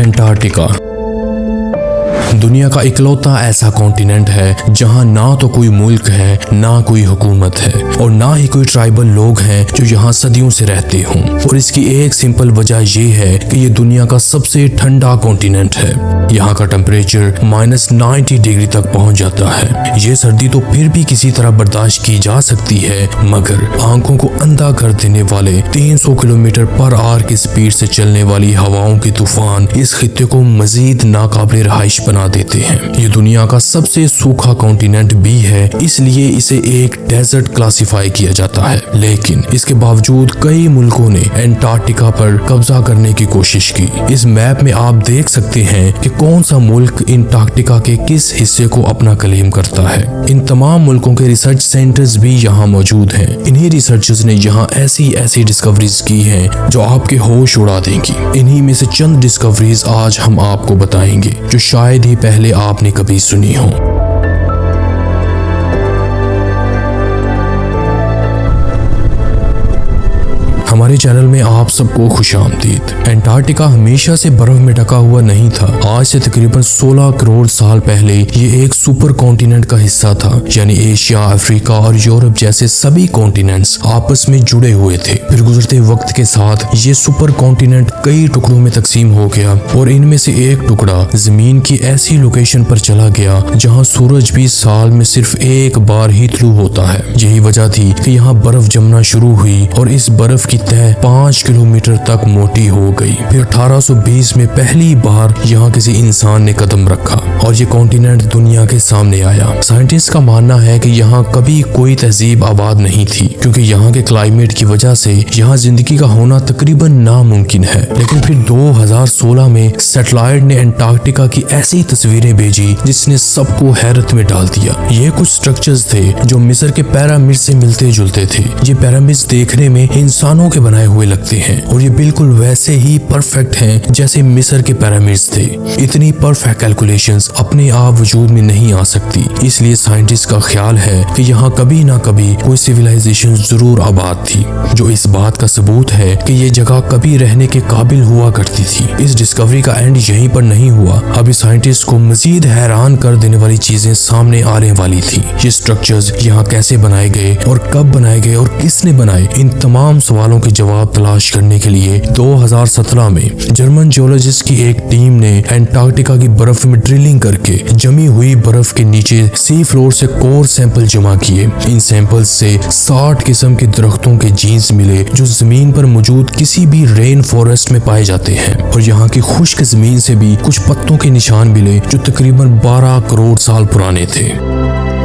Antarctica दुनिया का इकलौता ऐसा कॉन्टिनेंट है जहां ना तो कोई मुल्क है, ना कोई हुकूमत है और ना ही कोई ट्राइबल लोग हैं जो यहां सदियों से रहते हों। और इसकी एक सिंपल वजह ये है कि ये दुनिया का सबसे ठंडा कॉन्टिनेंट है। यहाँ का टेम्परेचर -90 डिग्री तक पहुंच जाता है। ये सर्दी तो फिर भी किसी तरह बर्दाश्त की जा सकती है, मगर आंखों को अंधा कर देने वाले 300 किलोमीटर पर आवर की स्पीड से चलने वाली हवाओं के तूफान इस खित्ते को मजीद नाकाबिल रहाइश बना देते हैं। ये दुनिया का सबसे सूखा कॉन्टिनेंट भी है, इसलिए इसे एक डेजर्ट क्लासिफाई किया जाता है। लेकिन इसके बावजूद कई मुल्कों ने अंटार्कटिका पर कब्जा करने की कोशिश की। इस मैप में आप देख सकते हैं कि कौन सा मुल्क अंटार्कटिका के किस हिस्से को अपना क्लेम करता है। इन तमाम मुल्कों के रिसर्च सेंटर्स भी यहाँ मौजूद हैं। इन्हीं रिसर्चर्स ने यहाँ ऐसी डिस्कवरीज की हैं जो आपके होश उड़ा देंगी। इन्हीं में से चंद डिस्कवरीज आज हम आपको बताएंगे जो शायद ही पहले आपने कभी सुनी हो। हमारे चैनल में आप सबको खुशामदीद। अंटार्कटिका हमेशा से बर्फ में ढका हुआ नहीं था। आज से तकरीबन 16 करोड़ साल पहले ये एक सुपर कॉन्टिनेंट का हिस्सा था, यानी एशिया, अफ्रीका और यूरोप जैसे सभी कॉन्टिनेंट्स आपस में जुड़े हुए थे। फिर गुजरते वक्त के साथ ये सुपर कॉन्टिनेंट कई टुकड़ों में तकसीम हो गया और इनमें से एक टुकड़ा जमीन की ऐसी लोकेशन पर चला गया जहाँ सूरज भी साल में सिर्फ एक बार ही तुलू होता है। यही वजह थी कि यहाँ बर्फ जमना शुरू हुई और इस बर्फ की तह 5 किलोमीटर तक मोटी हो गई। फिर 1820 में पहली बार यहाँ किसी इंसान ने कदम रखा और ये कॉन्टिनेंट दुनिया के सामने आया। साइंटिस्ट का मानना है कि यहाँ कभी कोई तहजीब आबाद नहीं थी, क्योंकि यहाँ के क्लाइमेट की वजह से यहाँ जिंदगी का होना तकरीबन नामुमकिन है। लेकिन फिर 2016 में सैटेलाइट ने अंटार्कटिका की ऐसी तस्वीरें भेजी जिसने सबको हैरत में डाल दिया। ये कुछ स्ट्रक्चर्स थे जो मिस्र के पिरामिड से मिलते जुलते थे। ये पिरामिड्स देखने में इंसानों के बनाए हुए लगते हैं और ये बिल्कुल वैसे ही परफेक्ट हैं जैसे मिस्र के पिरामिड्स थे। इतनी परफेक्ट कैलकुलेशंस अपने आप वजूद में नहीं आ सकती, इसलिए साइंटिस्ट का ख्याल है कि यहाँ कभी ना कभी कोई सिविलाइजेशन जरूर आबाद थी, जो इस बात का सबूत है कि ये जगह कभी रहने के काबिल हुआ करती थी। इस डिस्कवरी का एंड यहीं पर नहीं हुआ। अभी साइंटिस्ट को मजीद हैरान कर देने वाली चीजें सामने आने वाली थी। ये स्ट्रक्चर्स यहाँ कैसे बनाए गए और कब बनाए गए और किसने बनाए, इन तमाम सवालों के जवाब तलाश करने के लिए 2017 में जर्मन जियोलॉजिस्ट की एक टीम ने अंटार्कटिका की बर्फ में ड्रिलिंग करके जमी हुई बर्फ के नीचे सी फ्लोर से कोर सैंपल जमा किए। इन सैंपल्स से 60 किस्म के दरख्तों के जीन्स मिले जो जमीन पर मौजूद किसी भी रेन फॉरेस्ट में पाए जाते हैं, और यहाँ की खुश्क जमीन से भी कुछ पत्तों के निशान मिले जो तकरीबन 12 करोड़ साल पुराने थे।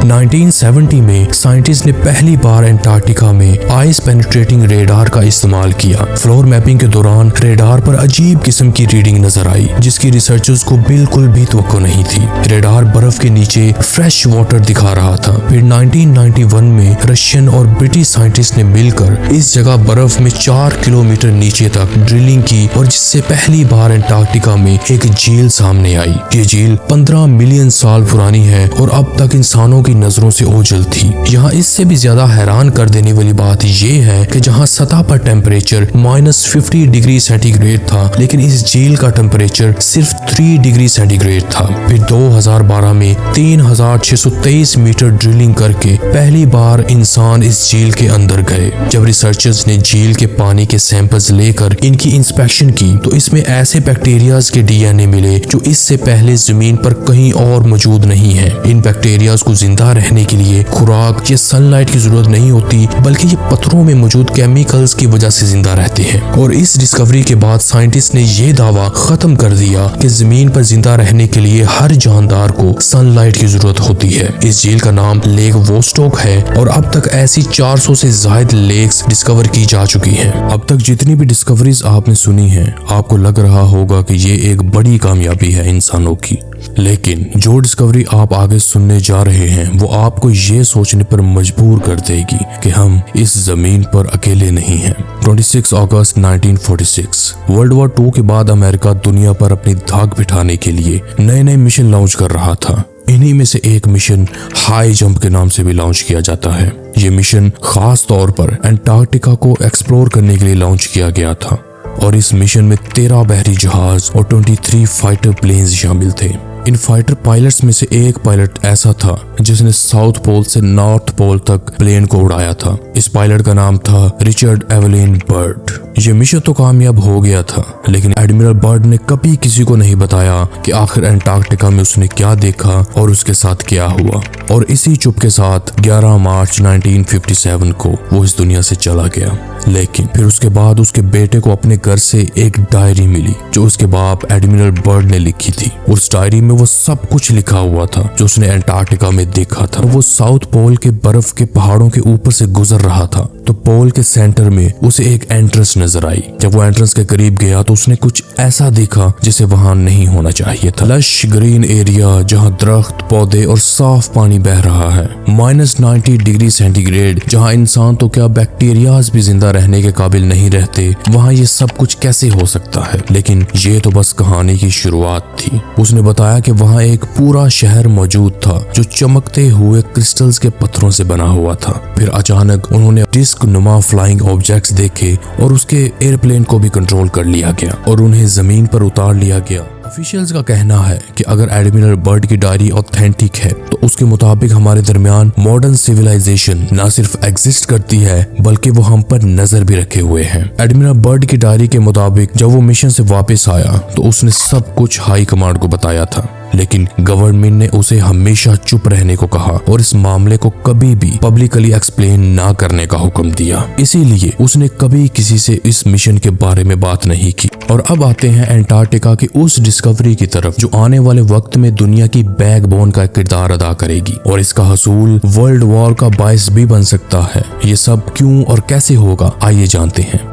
1970 में साइंटिस्ट ने पहली बार अंटार्कटिका में आइस पेनिट्रेटिंग रेडार का इस्तेमाल किया। फ्लोर मैपिंग के दौरान रेडार पर अजीब किस्म की रीडिंग नजर आई जिसकी रिसर्चर्स को बिल्कुल भी तवक्को नहीं थी। रेडार बर्फ के नीचे फ्रेश वाटर दिखा रहा था। फिर 1991 में रशियन और ब्रिटिश साइंटिस्ट ने मिलकर इस जगह बर्फ में 4 किलोमीटर नीचे तक ड्रिलिंग की और जिससे पहली बार अंटार्कटिका में एक झील सामने आई। ये झील 15 मिलियन साल पुरानी है और अब तक इंसानों की नजरों से ओझल थी। यहाँ इससे भी ज्यादा हैरान कर देने वाली बात ये है कि जहाँ सतह पर टेम्परेचर -50 डिग्री सेंटीग्रेड था, लेकिन इस झील का टेम्परेचर सिर्फ 3 डिग्री सेंटीग्रेड था। फिर 2012 में 3623 मीटर ड्रिलिंग करके पहली बार इंसान इस झील के अंदर गए। जब रिसर्चर्स ने झील के पानी के सैंपल्स लेकर इनकी इंस्पेक्शन की तो इसमें ऐसे बैक्टीरियाज के DNA मिले जो इससे पहले जमीन पर कहीं और मौजूद नहीं है। इन बैक्टीरियाज को जिंदा रहने के लिए खुराक या सनलाइट की जरूरत नहीं होती, बल्कि ये पत्थरों में मौजूद केमिकल्स की वजह से जिंदा रहते हैं। और इस डिस्कवरी के बाद साइंटिस्ट ने ये दावा खत्म कर दिया कि जमीन पर जिंदा रहने के लिए हर जानदार को सनलाइट की जरूरत होती है। इस झील का नाम लेक वोस्टोक है और अब तक ऐसी 400 से ज्यादा लेक्स डिस्कवर की जा चुकी हैं। अब तक जितनी भी डिस्कवरीज आपने सुनी हैं, आपको लग रहा होगा कि ये एक बड़ी कामयाबी है इंसानों की, लेकिन जो डिस्कवरी आप आगे सुनने जा रहे हैं वो आपको ये सोचने पर मजबूर कर देगी कि हम इस जमीन पर अकेले नहीं हैं। 26 अगस्त 1946 वर्ल्ड वॉर 2 के बाद अमेरिका दुनिया पर अपनी धाक बिठाने के लिए नए नए मिशन लॉन्च कर रहा था। इन्हीं में से एक मिशन हाई जंप के नाम से भी लॉन्च किया जाता है। ये मिशन खास तौर पर अंटार्कटिका को एक्सप्लोर करने के लिए लॉन्च किया गया था। और इस मिशन में 13 बहरी जहाज और 23 फाइटर प्लेन्स शामिल थे। इन फाइटर पायलट्स में से एक पायलट ऐसा था जिसने साउथ पोल से नॉर्थ पोल तक प्लेन को उड़ाया था। इस पायलट का नाम था रिचर्ड एवलिन बर्ड। ये मिशन तो कामयाब हो गया था, लेकिन एडमिरल बर्ड ने कभी किसी को नहीं बताया कि आखिर अंटार्कटिका में उसने क्या देखा और उसके साथ क्या हुआ। और इसी चुप के साथ 11 मार्च 1957 को वो इस दुनिया से चला गया। लेकिन फिर उसके बाद उसके बेटे को अपने घर से एक डायरी मिली जो उसके बाप एडमिरल बर्ड ने लिखी थी। उस डायरी में वो सब कुछ लिखा हुआ था जो उसने अंटार्कटिका में देखा था। वो साउथ पोल के बर्फ के पहाड़ों के ऊपर से गुजर रहा था तो पोल के सेंटर में उसे एक एंट्रेंस नजर आई। जब वो एंट्रेंस के करीब गया तो उसने कुछ ऐसा देखा जिसे वहां नहीं होना चाहिए था। लश ग्रीन एरिया जहां दरख्त, पौधे और साफ पानी बह रहा है। -90 डिग्री सेंटीग्रेड जहां इंसान तो क्या बैक्टीरियाज भी जिंदा रहने के काबिल नहीं रहते, वहां ये सब कुछ कैसे हो सकता है। लेकिन ये तो बस कहानी की शुरुआत थी। उसने बताया कि वहां एक पूरा शहर मौजूद था जो चमकते हुए क्रिस्टल्स के पत्थरों से बना हुआ था। फिर अचानक उन्होंने डिस्क नुमा फ्लाइंग ऑब्जेक्ट्स देखे और उसके एयरप्लेन को भी कंट्रोल कर लिया गया और उन्हें जमीन पर उतार लिया गया। ऑफिशियल्स का कहना है कि अगर एडमिरल बर्ड की डायरी ऑथेंटिक है तो उसके मुताबिक हमारे दरमियान मॉडर्न सिविलाइजेशन न सिर्फ एग्जिस्ट करती है बल्कि वो हम पर नजर भी रखे हुए हैं। एडमिरल बर्ड की डायरी के मुताबिक जब वो मिशन से वापस आया तो उसने सब कुछ हाई कमांड को बताया था, लेकिन गवर्नमेंट ने उसे हमेशा चुप रहने को कहा और इस मामले को कभी भी पब्लिकली एक्सप्लेन ना करने का हुक्म दिया। इसीलिए उसने कभी किसी से इस मिशन के बारे में बात नहीं की। और अब आते हैं अंटार्कटिका की उस डिस्कवरी की तरफ जो आने वाले वक्त में दुनिया की बैकबोन का किरदार अदा करेगी और इसका हसूल वर्ल्ड वॉर का बायस भी बन सकता है। ये सब क्यों और कैसे होगा, आइए जानते हैं।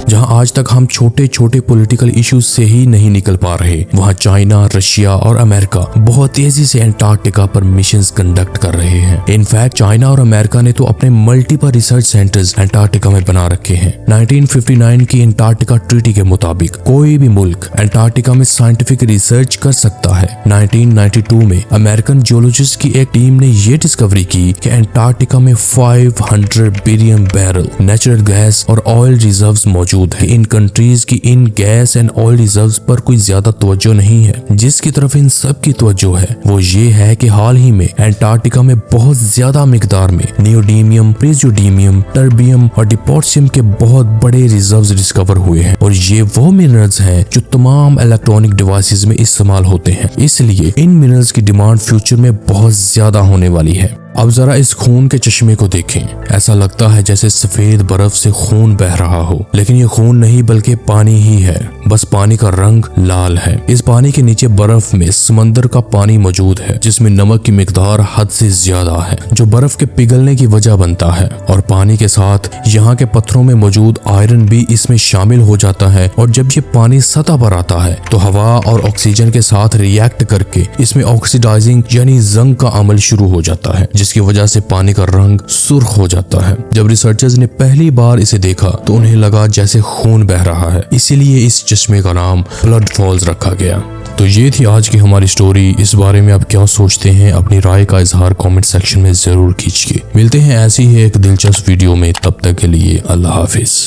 जहां आज तक हम छोटे छोटे पॉलिटिकल इश्यूज से ही नहीं निकल पा रहे, वहां चाइना, रशिया और अमेरिका बहुत तेजी से अंटार्कटिका पर मिशंस कंडक्ट कर रहे हैं। इनफैक्ट चाइना और अमेरिका ने तो अपने मल्टीपल रिसर्च सेंटर्स अंटार्कटिका में बना रखे हैं। 1959 की अंटार्कटिका ट्रीटी के मुताबिक कोई भी मुल्क अंटार्कटिका में साइंटिफिक रिसर्च कर सकता है। 1992 में अमेरिकन जियोलॉजिस्ट की एक टीम ने ये डिस्कवरी की कि अंटार्कटिका में 500 बिलियन बैरल नेचुरल गैस और ऑयल रिजर्व्स मौजूद है। इन कंट्रीज की इन गैस एंड ऑयल रिजर्व्स पर कोई ज्यादा तवज्जो नहीं है। जिसकी तरफ इन सब की तवज्जो है वो ये है कि हाल ही में अंटार्कटिका में बहुत ज्यादा मिकदार में नियोडीमियम, प्रेसियोडीमियम, टर्बियम और डिपोर्शियम के बहुत बड़े रिजर्व्स डिस्कवर हुए हैं और ये वो मिनरल्स हैं जो तमाम इलेक्ट्रॉनिक डिवाइसेस में इस्तेमाल होते हैं। इसलिए इन मिनरल्स की डिमांड फ्यूचर में बहुत ज्यादा होने वाली है। अब जरा इस खून के चश्मे को देखें, ऐसा लगता है जैसे सफेद बर्फ से खून बह रहा हो, लेकिन ये खून नहीं बल्कि पानी ही है। बस पानी का रंग लाल है। इस पानी के नीचे बर्फ में समंदर का पानी मौजूद है जिसमें नमक की मिकदार हद से ज्यादा है जो बर्फ के पिघलने की वजह बनता है। और पानी के साथ यहाँ के पत्थरों में मौजूद आयरन भी इसमें शामिल हो जाता है और जब ये पानी सतह पर आता है तो हवा और ऑक्सीजन के साथ रिएक्ट करके इसमें ऑक्सीडाइजिंग यानी जंग का अमल शुरू हो जाता है, जिसकी वजह से पानी का रंग सुर्ख हो जाता है। जब रिसर्चर्स ने पहली बार इसे देखा तो उन्हें लगा जैसे खून बह रहा है, इसीलिए इस चश्मे का नाम ब्लड फॉल्स रखा गया। तो ये थी आज की हमारी स्टोरी। इस बारे में आप क्या सोचते हैं, अपनी राय का इजहार कमेंट सेक्शन में जरूर कीजिए। मिलते हैं ऐसी ही एक दिलचस्प वीडियो में, तब तक के लिए अल्लाह हाफिज।